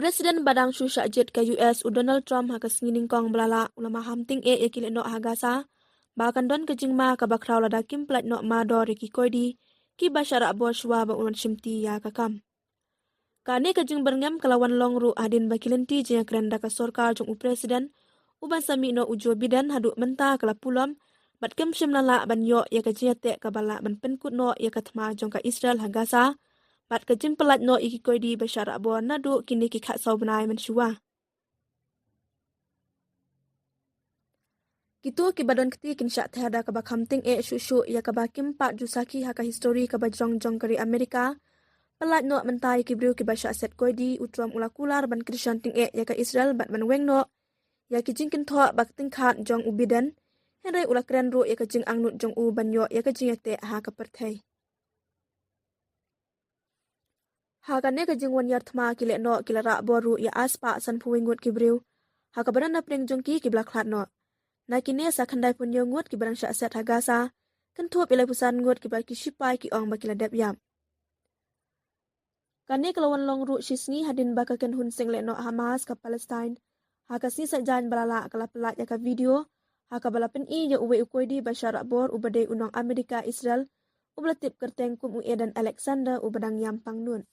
Presiden badang susha jet ke US Donald Trump hakas ngining kong belala ulama hamting yakile no hagasa bahkan don kejingma ka bakraw lada kim plat no ma do riki koidi ki basyara boshwa ba unan shimti ya kakam. Kane kejing berngam kelawan longru adin bakilenti jeng kerenda ka sorkar jong presiden uban sami no ujo bidan hadu menta kala pulam bat kem shimlala ban yo ya kejete kabala ban penkut no ya katma jong ka Israel hagasa bat kejing pelat no iki koidi basyara bo nadu kini ki khat saw benai mensyua. Kitu kibadon keti kinsyak tehada kabak hamting syushu ya kabakim pak jusaki haka histori kabajong jong kari Amerika pelat no mentai kibriu kibasyak set koidi utram ulakular ban krisyan ting ya ka Israel bat ban weng no ya kijing kintoa bak tingkat jong ubidan henry ulakren ru ya kajing angnut jong u banyo ya kajing yate ha kaperthai. Hakane kajing wanyar thma kile no kilara boru ya aspa san puwingut kibriu haka badan na pring jongki kiblak khat no. Nakine sa khandai punyo ngut kibarang syak set hagasa kentup ilai pusan ngut kibar kishipai ki ong bakila dep yam. Kane kelawan long ru shisngi hadin bakaken hun sing le no Hamas ka Palestine haka si sajan balala kala pelat ya ka video haka balapen I ya uwe ukoidi basyara bor ubade unang Amerika Israel ublatip kerteng kum dan Alexander ubadang yam pangnun.